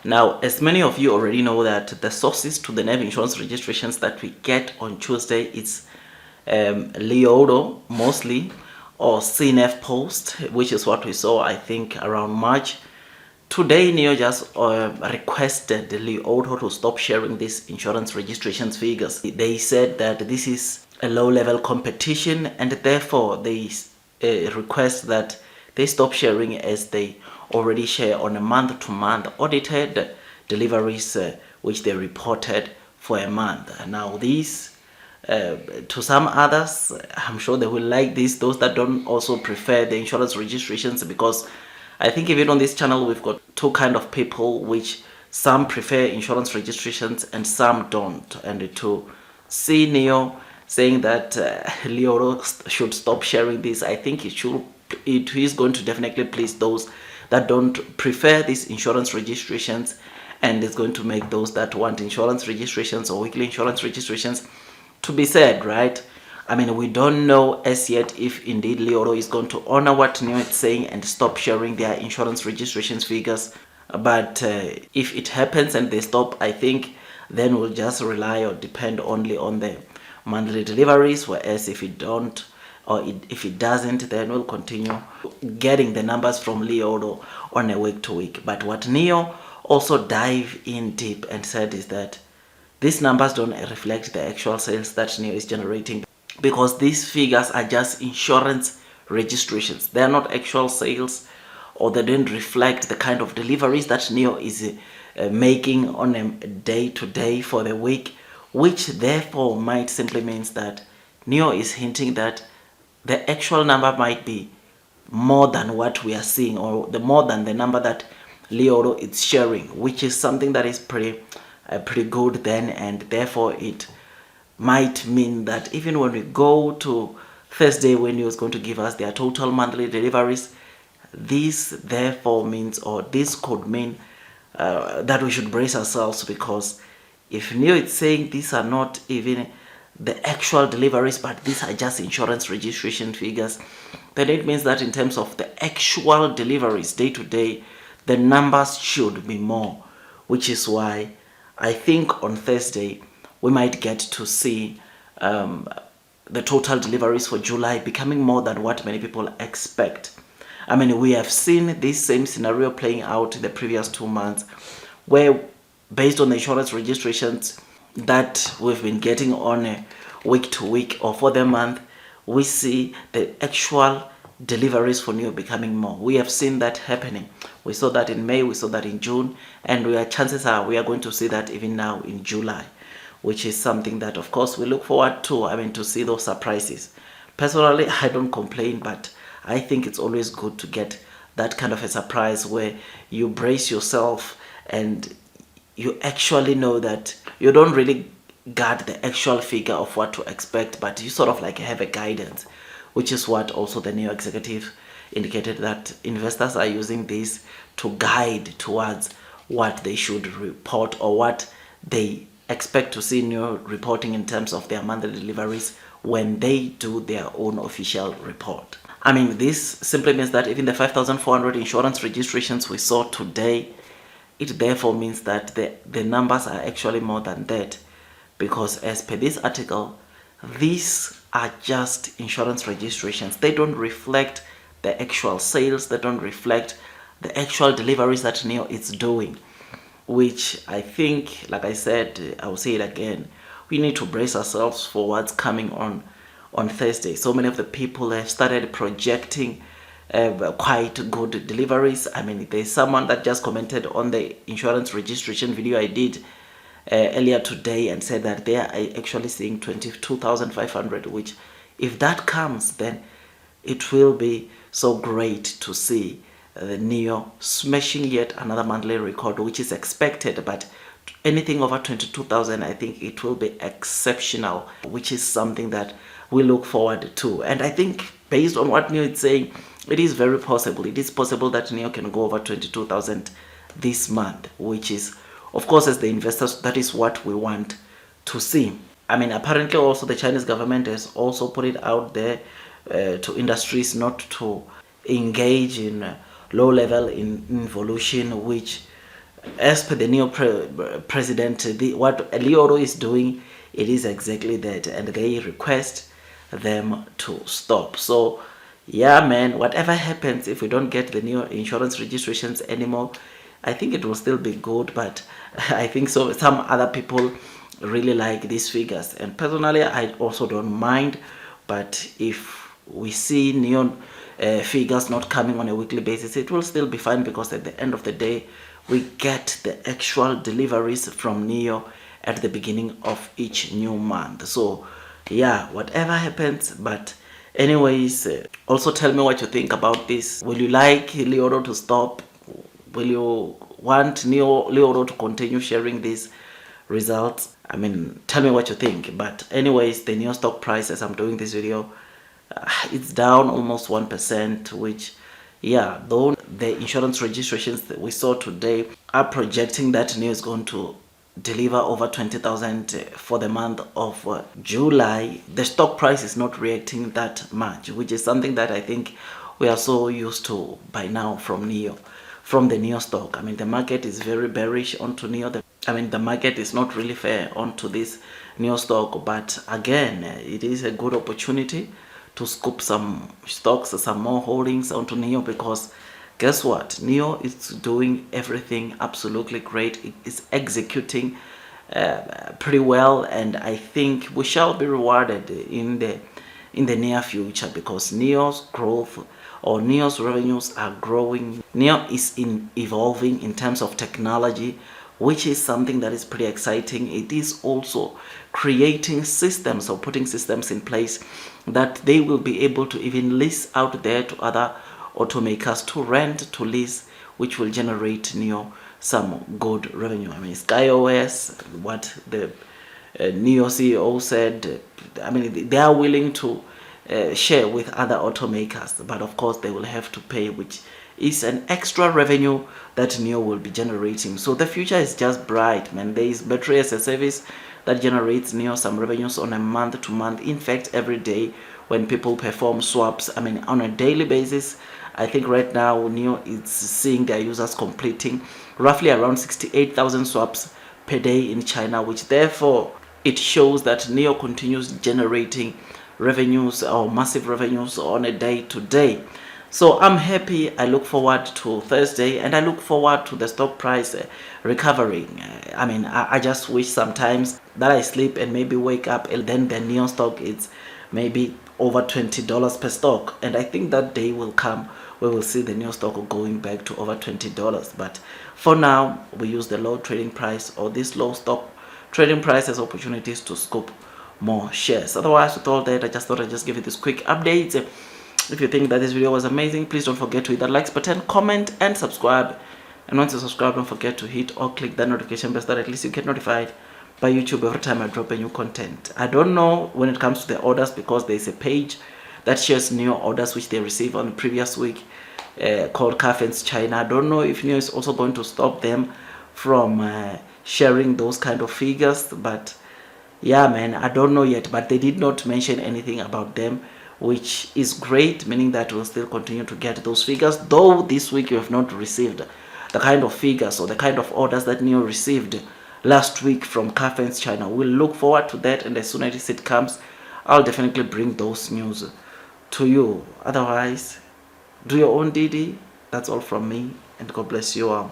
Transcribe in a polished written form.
Now, as many of you already know that the sources to the NEV insurance registrations that we get on Tuesday, it's Leodo mostly, or CNF Post, which is what we saw, I think, around March. Today, NEO just requested Leodo to stop sharing these insurance registrations figures. They said that this is a low-level competition, and therefore they request that they stop sharing as they already share on a month-to-month audited deliveries which they reported for a month. Now these to some others, I'm sure they will like this, those that don't also prefer the insurance registrations, because I think even on this channel we've got two kind of people, which some prefer insurance registrations and some don't. And to see Neo saying that Leo should stop sharing this, I think it is going to definitely please those that don't prefer these insurance registrations, and it's going to make those that want insurance registrations or weekly insurance registrations to be said, right? I mean, we don't know as yet if indeed Leoro is going to honor what Neo is saying and stop sharing their insurance registrations figures. But if it happens and they stop, I think then we'll just rely or depend only on the monthly deliveries, whereas if it don't, or if it doesn't, then we'll continue getting the numbers from Leodo on a week to week. But what Neo also dive in deep and said is that these numbers don't reflect the actual sales that Neo is generating, because these figures are just insurance registrations. They are not actual sales, or they don't reflect the kind of deliveries that Neo is making on a day-to-day for the week, which therefore might simply means that Neo is hinting that the actual number might be more than what we are seeing, or more than the number that Leoro is sharing, which is something that is pretty good then, and therefore it might mean that even when we go to Thursday, when he was going to give us their total monthly deliveries, this therefore means, or this could mean that we should brace ourselves, because if Neo is saying these are not even the actual deliveries, but these are just insurance registration figures, then it means that in terms of the actual deliveries day to day, the numbers should be more, which is why I think on Thursday we might get to see the total deliveries for July becoming more than what many people expect. I mean, we have seen this same scenario playing out in the previous 2 months, where based on the insurance registrations that we've been getting on a week to week or for the month, we see the actual deliveries for Neo becoming more. We have seen that happening. We saw that in May, we saw that in June, and chances are we are going to see that even now in July, which is something that of course we look forward to. I mean, to see those surprises. Personally, I don't complain, but I think it's always good to get that kind of a surprise where you brace yourself and you actually know that you don't really got the actual figure of what to expect, but you sort of like have a guidance, which is what also the Neo executive indicated, that investors are using this to guide towards what they should report, or what they expect to see Neo reporting in terms of their monthly deliveries when they do their own official report. I mean, this simply means that even the 5,400 insurance registrations we saw today, it therefore means that the numbers are actually more than that, because as per this article, these are just insurance registrations. They don't reflect the actual sales, they don't reflect the actual deliveries that Neo is doing, which I think, like I said, I will say it again, we need to brace ourselves for what's coming on Thursday. So many of the people have started projecting quite good deliveries. I mean, there's someone that just commented on the insurance registration video I did earlier today and said that they are actually seeing 22,500, which if that comes, then it will be so great to see the Neo smashing yet another monthly record, which is expected, but anything over 22,000, I think it will be exceptional, which is something that we look forward to. And I think based on what Neo is saying, it is very possible. It is possible that Neo can go over 22,000 this month, which is, of course, as the investors, that is what we want to see. I mean, apparently also the Chinese government has also put it out there to industries not to engage in low level involution, which as per the new president, what Leoro is doing, it is exactly that, and they request them to stop. So yeah, man, whatever happens, if we don't get the new insurance registrations anymore, I think it will still be good. But I think so some other people really like these figures, and personally I also don't mind. But if we see neon figures not coming on a weekly basis, it will still be fine, because at the end of the day we get the actual deliveries from Neo at the beginning of each new month. So yeah, whatever happens. But anyways, also tell me what you think about this. Will you like Leoro to stop? Will you want Leoro to continue sharing these results? I mean, tell me what you think. But anyways, the new stock price, as I'm doing this video, it's down almost 1%, which, yeah, though the insurance registrations that we saw today are projecting that Neo is going to deliver over 20,000 for the month of July, the stock price is not reacting that much, which is something that I think we are so used to by now from the Neo stock. I mean, the market is very bearish onto Neo. The market is not really fair onto this Neo stock, but again, it is a good opportunity to scoop some stocks, some more holdings onto Neo, because guess what? Neo is doing everything absolutely great. It is executing pretty well, and I think we shall be rewarded in the near future, because Neo's growth, or Neo's revenues, are growing. Neo is evolving in terms of technology, which is something that is pretty exciting. It is also creating systems, or putting systems in place that they will be able to even lease out there to other automakers, to rent, to lease, which will generate Neo some good revenue. I mean, SkyOS, what the Neo CEO said, I mean, they are willing to share with other automakers, but of course they will have to pay, which is an extra revenue that Neo will be generating. So the future is just bright, man. There is battery as a service that generates Neo some revenues on a month to month. In fact, every day when people perform swaps, I mean, on a daily basis, I think right now Neo is seeing their users completing roughly around 68,000 swaps per day in China, which therefore it shows that Neo continues generating revenues, or massive revenues, on a day to day. So I'm happy. I look forward to Thursday, and I look forward to the stock price recovering. I mean, I just wish sometimes that I sleep and maybe wake up, and then the Neo stock is maybe over $20 per stock, and I think that day will come. We will see the Neo stock going back to over $20. But for now, we use the low trading price, or this low stock trading price, as opportunities to scoop more shares. Otherwise, with all that, I just thought I'd just give you this quick update. If you think that this video was amazing, please don't forget to hit that likes button, comment, and subscribe. And once you subscribe, don't forget to hit or click that notification bell, so that at least you get notified by YouTube every time I drop a new content. I don't know when it comes to the orders, because there's a page that shares new orders which they received on the previous week, called Constitute China. I don't know if Neo is also going to stop them from sharing those kind of figures, but yeah, man, I don't know yet. But they did not mention anything about them, which is great, meaning that we'll still continue to get those figures, though this week you have not received the kind of figures or the kind of orders that Neo received last week from Constitute China. We'll look forward to that, and as soon as it comes, I'll definitely bring those news to you. Otherwise, do your own DD. That's all from me, and God bless you all.